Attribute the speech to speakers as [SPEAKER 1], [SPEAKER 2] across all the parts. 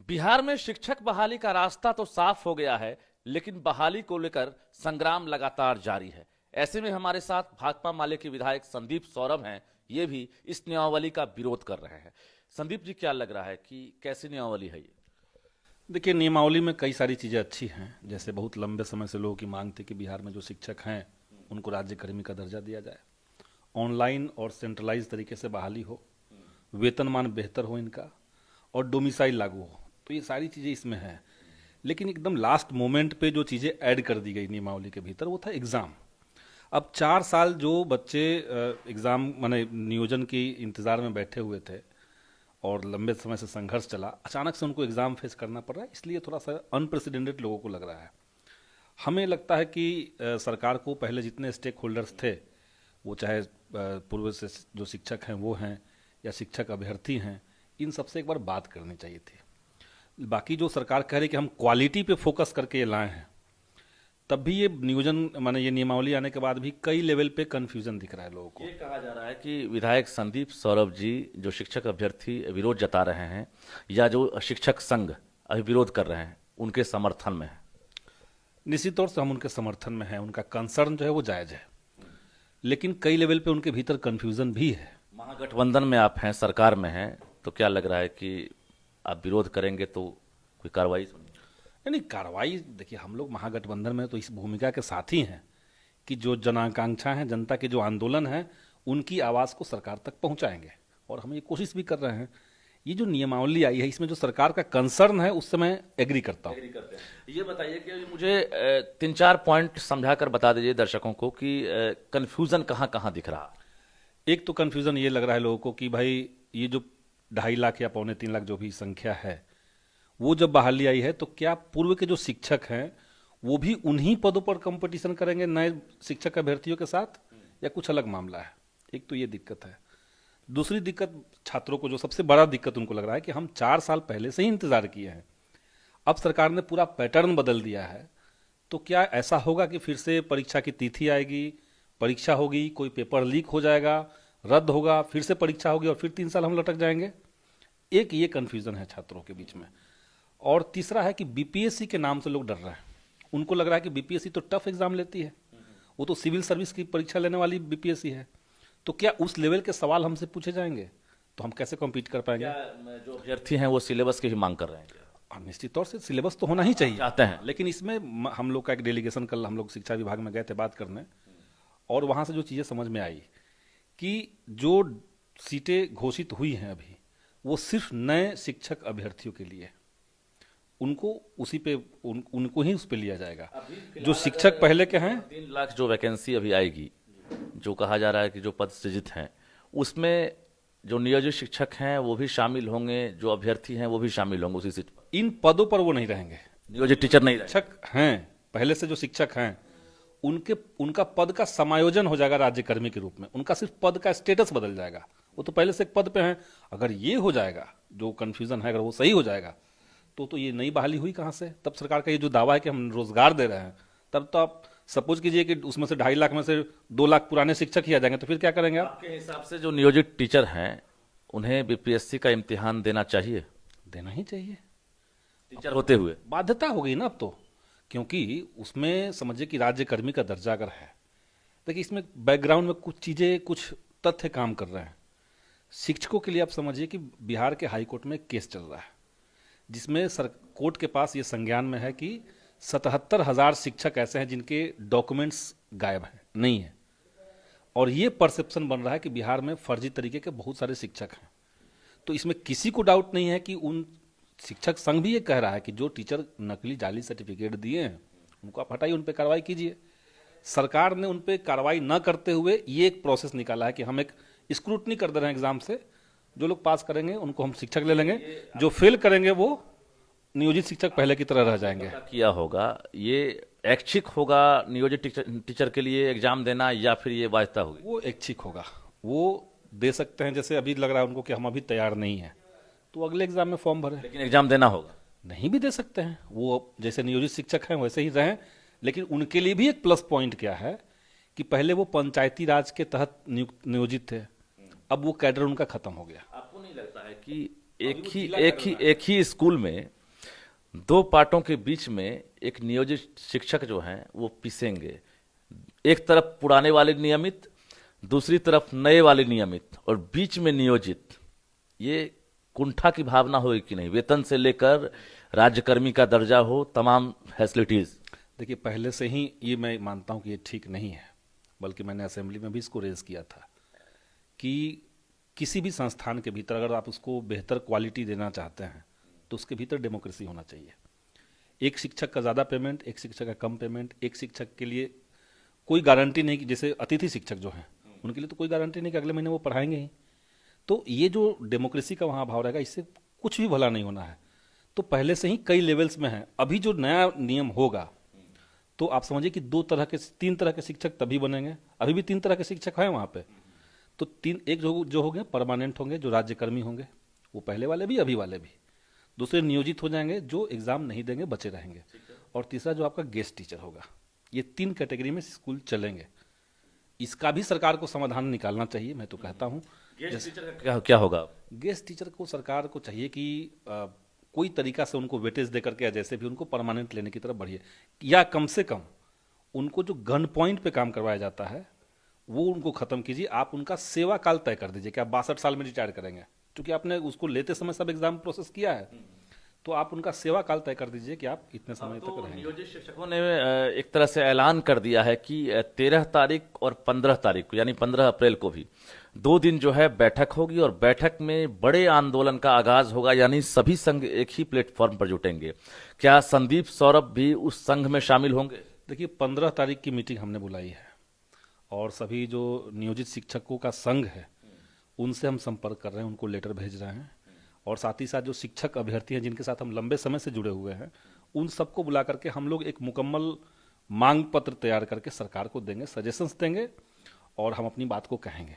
[SPEAKER 1] बिहार में शिक्षक बहाली का रास्ता तो साफ हो गया है, लेकिन बहाली को लेकर संग्राम लगातार जारी है। ऐसे में हमारे साथ भाकपा माले के विधायक संदीप सौरभ हैं। ये भी इस नियमावली का विरोध कर रहे हैं। संदीप जी, क्या लग रहा है कि कैसी नियमावली है ये?
[SPEAKER 2] देखिए, नियमावली में कई सारी चीज़ें अच्छी हैं। जैसे बहुत लंबे समय से लोगों की मांग थी कि बिहार में जो शिक्षक हैं उनको राज्यकर्मी का दर्जा दिया जाए, ऑनलाइन और सेंट्रलाइज तरीके से बहाली हो, वेतनमान बेहतर हो इनका, और डोमिसाइल लागू हो। तो ये सारी चीज़ें इसमें हैं। लेकिन एकदम लास्ट मोमेंट पे जो चीज़ें ऐड कर दी गई नियमावली के भीतर, वो था एग्ज़ाम। अब 4 साल जो बच्चे एग्ज़ाम माने नियोजन की इंतज़ार में बैठे हुए थे और लंबे समय से संघर्ष चला, अचानक से उनको एग्ज़ाम फेस करना पड़ रहा है, इसलिए थोड़ा सा अनप्रेसिडेंटेड लोगों को लग रहा है। हमें लगता है कि सरकार को पहले जितने स्टेक होल्डर्स थे, वो चाहे पूर्व से जो शिक्षक हैं वो हैं या शिक्षक अभ्यर्थी हैं, इन सबसे एक बार बात करनी चाहिए थी। बाकी जो सरकार कह रही है कि हम क्वालिटी पे फोकस करके ये लाए हैं, तब भी ये नियोजन माने ये नियमावली आने के बाद भी कई लेवल पे कंफ्यूजन दिख रहा है लोगों को।
[SPEAKER 1] ये कहा जा रहा है कि विधायक संदीप सौरभ जी, जो शिक्षक अभ्यर्थी विरोध जता रहे हैं या जो शिक्षक संघ अभी विरोध कर रहे हैं, उनके समर्थन में है।
[SPEAKER 2] निश्चित तौर से हम उनके समर्थन में हैं, उनका कंसर्न जो है वो जायज़ है, लेकिन कई लेवल पे उनके भीतर कंफ्यूजन भी है।
[SPEAKER 1] महागठबंधन में आप हैं, सरकार में हैं, तो क्या लग रहा है कि आप विरोध करेंगे तो कोई कार्रवाई?
[SPEAKER 2] नहीं, कार्रवाई देखिए, हम लोग महागठबंधन में तो इस भूमिका के साथ ही हैं कि जो जन आकांक्षा है, जनता के जो आंदोलन है, उनकी आवाज़ को सरकार तक पहुंचाएंगे, और हम ये कोशिश भी कर रहे हैं। ये जो नियमावली आई है, इसमें जो सरकार का कंसर्न है उससे मैं एग्री करता हूँ।
[SPEAKER 1] एग्री करते हैं। ये बताइए कि मुझे 3-4 पॉइंट समझा कर बता दीजिए दर्शकों को कि कंफ्यूजन कहाँ कहाँ दिख रहा।
[SPEAKER 2] एक तो कन्फ्यूज़न ये लग रहा है लोगों को कि भाई, ये जो 2.5 लाख या 2.25 लाख जो भी संख्या है, वो जब बहाली आई है तो क्या पूर्व के जो शिक्षक हैं वो भी उन्हीं पदों पर कंपटीशन करेंगे नए शिक्षक अभ्यर्थियों के साथ, या कुछ अलग मामला है? एक तो ये दिक्कत है। दूसरी दिक्कत छात्रों को, जो सबसे बड़ा दिक्कत उनको लग रहा है कि हम 4 साल पहले से ही इंतजार किए हैं, अब सरकार ने पूरा पैटर्न बदल दिया है, तो क्या ऐसा होगा कि फिर से परीक्षा की तिथि आएगी, परीक्षा होगी, कोई पेपर लीक हो जाएगा, रद्द होगा, फिर से परीक्षा होगी और फिर 3 साल हम लटक जाएंगे? एक ये कन्फ्यूज़न है छात्रों के बीच में। और तीसरा है कि बीपीएससी के नाम से लोग डर रहे हैं। उनको लग रहा है कि बीपीएससी तो टफ एग्जाम लेती है, वो तो सिविल सर्विस की परीक्षा लेने वाली बीपीएससी है, तो क्या उस लेवल के सवाल हमसे पूछे जाएंगे? तो हम कैसे कम्पीट कर पाएंगे?
[SPEAKER 1] क्या जो अभ्यर्थी हैं वो सिलेबस की ही मांग कर रहे हैं क्या?
[SPEAKER 2] हाँ, निश्चित तौर से सिलेबस तो होना ही चाहिए
[SPEAKER 1] चाहते हैं।
[SPEAKER 2] लेकिन इसमें हम लोग का एक डेलीगेशन, कल हम लोग शिक्षा विभाग में गए थे बात करने, और वहाँ से जो चीज़ें समझ में आई कि जो सीटें घोषित हुई हैं अभी, वो सिर्फ नए शिक्षक अभ्यर्थियों के लिए, उनको उसी पे उनको ही उस पे लिया जाएगा। जो शिक्षक पहले के हैं,
[SPEAKER 1] 3 लाख जो वैकेंसी अभी आएगी, जो कहा जा रहा है कि जो पद सृजित हैं, उसमें जो नियोजित शिक्षक हैं वो भी शामिल होंगे, जो अभ्यर्थी हैं वो भी शामिल होंगे उसी सीट पर।
[SPEAKER 2] इन पदों पर वो नहीं रहेंगे।
[SPEAKER 1] नियोजित टीचर नहीं रहेंगे।
[SPEAKER 2] शिक्षक हैं, पहले से जो शिक्षक हैं, उनके उनका पद का समायोजन हो जाएगा राज्यकर्मी के रूप में, उनका सिर्फ पद का स्टेटस बदल जाएगा। वो तो पहले से एक पद पे हैं। अगर ये हो जाएगा, जो कन्फ्यूजन है, अगर वो सही हो जाएगा, तो ये नई बहाली हुई कहाँ से? तब सरकार का ये जो दावा है कि हम रोजगार दे रहे हैं, तब तो आप सपोज कीजिए कि उसमें से 2.5 लाख में से 2 लाख पुराने शिक्षक ही आ जाएंगे, तो फिर क्या करेंगे आप?
[SPEAKER 1] आपके हिसाब से जो नियोजित टीचर हैं उन्हें बीपीएससी का इम्तिहान देना चाहिए,
[SPEAKER 2] देना ही चाहिए,
[SPEAKER 1] टीचर होते हुए?
[SPEAKER 2] बाध्यता हो गई ना अब तो, क्योंकि उसमें समझिए कि राज्यकर्मी का दर्जा अगर है, देखिए इसमें बैकग्राउंड में कुछ चीज़ें, कुछ तथ्य काम कर रहे हैं। शिक्षकों के लिए आप समझिए कि बिहार के हाई कोर्ट में एक केस चल रहा है, जिसमें कोर्ट के पास ये संज्ञान में है कि 77,000 शिक्षक ऐसे हैं जिनके डॉक्यूमेंट्स गायब हैं, नहीं है, और ये परसेप्शन बन रहा है कि बिहार में फर्जी तरीके के बहुत सारे शिक्षक हैं। तो इसमें किसी को डाउट नहीं है कि उन शिक्षक संघ भी ये कह रहा है कि जो टीचर नकली जाली सर्टिफिकेट दिए हैं उनको आप हटाइए, उन पर कार्रवाई कीजिए। सरकार ने उन पर कार्रवाई न करते हुए ये एक प्रोसेस निकाला है कि हम एक स्क्रूटनी कर दे रहे हैं एग्जाम से, जो लोग पास करेंगे उनको हम शिक्षक ले लेंगे, जो फेल करेंगे वो नियोजित शिक्षक पहले की तरह रह जाएंगे।
[SPEAKER 1] किया होगा ये ऐच्छिक होगा नियोजित टीचर के लिए एग्जाम देना, या फिर ये वायदा होगी?
[SPEAKER 2] वो ऐच्छिक होगा, वो दे सकते हैं। जैसे अभी लग रहा है उनको कि हम अभी तैयार नहीं हैं, तो अगले एग्जाम में फॉर्म भरें।
[SPEAKER 1] लेकिन एग्जाम देना होगा।
[SPEAKER 2] नहीं भी दे सकते हैं, वो जैसे नियोजित शिक्षक हैं वैसे ही रहें, लेकिन उनके लिए भी एक प्लस पॉइंट क्या है कि पहले वो पंचायती राज के तहत नियोजित थे, अब वो कैडर उनका खत्म हो गया।
[SPEAKER 1] आपको नहीं लगता है कि एक ही स्कूल में दो पार्टों के बीच में एक नियोजित शिक्षक जो हैं वो पिसेंगे। एक तरफ पुराने वाले नियमित, दूसरी तरफ नए वाले नियमित, और बीच में नियोजित। ये कुंठा की भावना होगी कि नहीं? वेतन से लेकर राज्यकर्मी का दर्जा हो, तमाम फैसिलिटीज।
[SPEAKER 2] देखिए, पहले से ही ये मैं मानता हूं कि ये ठीक नहीं है, बल्कि मैंने असेंबली में भी इसको रेज किया था कि किसी भी संस्थान के भीतर अगर आप उसको बेहतर क्वालिटी देना चाहते हैं तो उसके भीतर डेमोक्रेसी होना चाहिए। एक शिक्षक का ज़्यादा पेमेंट, एक शिक्षक का कम पेमेंट, एक शिक्षक के लिए कोई गारंटी नहीं कि जैसे अतिथि शिक्षक जो हैं उनके लिए तो कोई गारंटी नहीं कि अगले महीने वो पढ़ाएंगे ही। तो ये जो डेमोक्रेसी का वहाँ भाव रहेगा, इससे कुछ भी भला नहीं होना है। तो पहले से ही कई लेवल्स में है। अभी जो नया नियम होगा तो आप समझिए कि तीन तरह के शिक्षक तभी बनेंगे। अभी भी तीन तरह के शिक्षक हैं वहाँ पे। तो एक जो होंगे परमानेंट होंगे, जो राज्यकर्मी होंगे, वो पहले वाले भी अभी वाले भी। दूसरे नियोजित हो जाएंगे जो एग्जाम नहीं देंगे, बचे रहेंगे। और तीसरा जो आपका गेस्ट टीचर होगा। ये तीन कैटेगरी में स्कूल चलेंगे। इसका भी सरकार को समाधान निकालना चाहिए। मैं तो कहता हूँ
[SPEAKER 1] गेस्ट टीचर का क्या होगा?
[SPEAKER 2] गेस्ट टीचर को सरकार को चाहिए कि कोई तरीका से उनको वेटेज दे करके या जैसे भी उनको परमानेंट लेने की तरफ बढ़िए, या कम से कम उनको जो गन पॉइंट पे काम करवाया जाता है वो उनको खत्म कीजिए। आप उनका सेवा काल तय कर दीजिए कि आप 62 साल में रिटायर करेंगे, क्योंकि आपने उसको लेते समय सब एग्जाम प्रोसेस किया है। तो आप उनका सेवा काल तय कर दीजिए कि आप इतने समय तक रहेंगे।
[SPEAKER 1] नियोजित शिक्षकों ने एक तरह से ऐलान कर दिया है कि 13 तारीख और 15 तारीख को, यानी 15 अप्रैल को भी 2 दिन जो है बैठक होगी, और बैठक में बड़े आंदोलन का आगाज होगा, यानी सभी संघ एक ही प्लेटफॉर्म पर जुटेंगे। क्या संदीप सौरभ भी उस संघ में शामिल होंगे?
[SPEAKER 2] देखिए, 15 तारीख की मीटिंग हमने बुलाई है और सभी जो नियोजित शिक्षकों का संघ है उनसे हम संपर्क कर रहे हैं, उनको लेटर भेज रहे हैं। और साथ ही साथ जो शिक्षक अभ्यर्थी हैं जिनके साथ हम लंबे समय से जुड़े हुए हैं, उन सबको बुला करके हम लोग एक मुकम्मल मांग पत्र तैयार करके सरकार को देंगे, सजेशंस देंगे और हम अपनी बात को कहेंगे।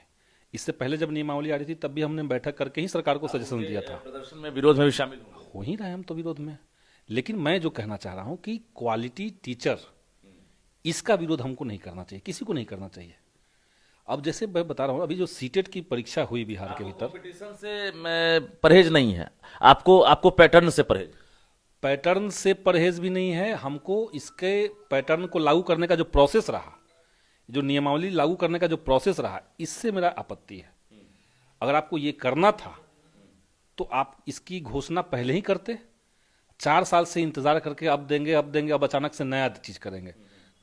[SPEAKER 2] इससे पहले जब नियमावली आ रही थी तब भी हमने बैठक करके ही सरकार को सजेशन दिया था।
[SPEAKER 1] प्रदर्शन में, विरोध में भी शामिल
[SPEAKER 2] हो ही रहे हम तो विरोध में। लेकिन मैं जो कहना चाह रहा हूं कि क्वालिटी टीचर, इसका विरोध हमको नहीं करना चाहिए, किसी को नहीं करना चाहिए। अब जैसे मैं बता रहा हूँ, अभी जो सीटेट की परीक्षा हुई बिहार के भीतर,
[SPEAKER 1] कंपटीशन से मैं परहेज नहीं है आपको पैटर्न से
[SPEAKER 2] परहेज भी नहीं है। हमको इसके पैटर्न को लागू करने का जो प्रोसेस रहा, जो नियमावली लागू करने का जो प्रोसेस रहा, इससे मेरा आपत्ति है। अगर आपको ये करना था तो आप इसकी घोषणा पहले ही करते। 4 साल से इंतजार करके अब देंगे अब अचानक से नया चीज करेंगे,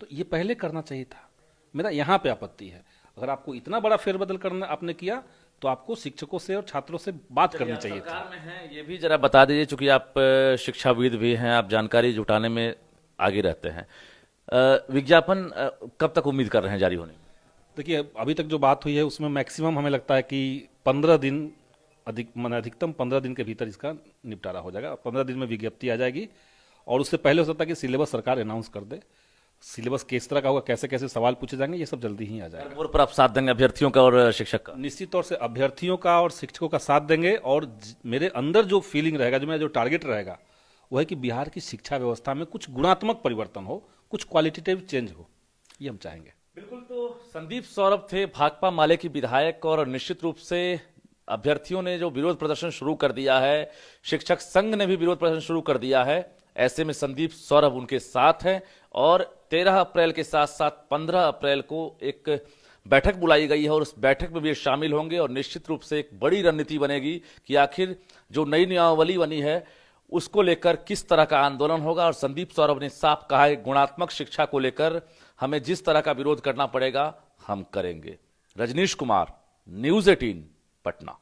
[SPEAKER 2] तो ये पहले करना चाहिए था। मेरा यहाँ पे आपत्ति है। अगर आपको इतना बड़ा फेरबदल करना आपने किया तो आपको शिक्षकों से और छात्रों से बात करनी चाहिए
[SPEAKER 1] सरकार में हैं, ये भी जरा बता दीजिए, चूंकि आप शिक्षाविद भी हैं, आप जानकारी जुटाने में आगे रहते हैं। विज्ञापन कब तक उम्मीद कर रहे हैं जारी होने?
[SPEAKER 2] देखिए, अभी तक जो बात हुई है उसमें मैक्सिमम हमें लगता है कि 15 दिन, अधिकतम 15 दिन के भीतर इसका निपटारा हो जाएगा। 15 दिन में विज्ञप्ति आ जाएगी और उससे पहले हो सकता है कि सिलेबस सरकार अनाउंस कर दे। सिलेबस किस तरह का होगा, कैसे कैसे सवाल पूछे जाएंगे, ये सब जल्दी ही आ जाएगा।
[SPEAKER 1] और पर आप साथ देंगे अभ्यर्थियों का और शिक्षक का?
[SPEAKER 2] निश्चित तौर से अभ्यर्थियों का और शिक्षकों का साथ देंगे। और मेरे अंदर जो फीलिंग रहेगा, जो मेरा जो टारगेट रहेगा, वो है कि बिहार की शिक्षा व्यवस्था में कुछ गुणात्मक परिवर्तन हो, कुछ क्वालिटेटिव चेंज हो, ये हम चाहेंगे।
[SPEAKER 1] बिल्कुल। तो संदीप सौरभ थे भाकपा माले की विधायक, और निश्चित रूप से अभ्यर्थियों ने जो विरोध प्रदर्शन शुरू कर दिया है, शिक्षक संघ ने भी विरोध प्रदर्शन शुरू कर दिया है, ऐसे में संदीप सौरभ उनके साथ हैं। और 13 अप्रैल के साथ साथ 15 अप्रैल को एक बैठक बुलाई गई है और उस बैठक में भी शामिल होंगे, और निश्चित रूप से एक बड़ी रणनीति बनेगी कि आखिर जो नई नियमावली बनी है उसको लेकर किस तरह का आंदोलन होगा। और संदीप सौरभ ने साफ कहा है, गुणात्मक शिक्षा को लेकर हमें जिस तरह का विरोध करना पड़ेगा हम करेंगे। रजनीश कुमार, न्यूज़ 18, पटना।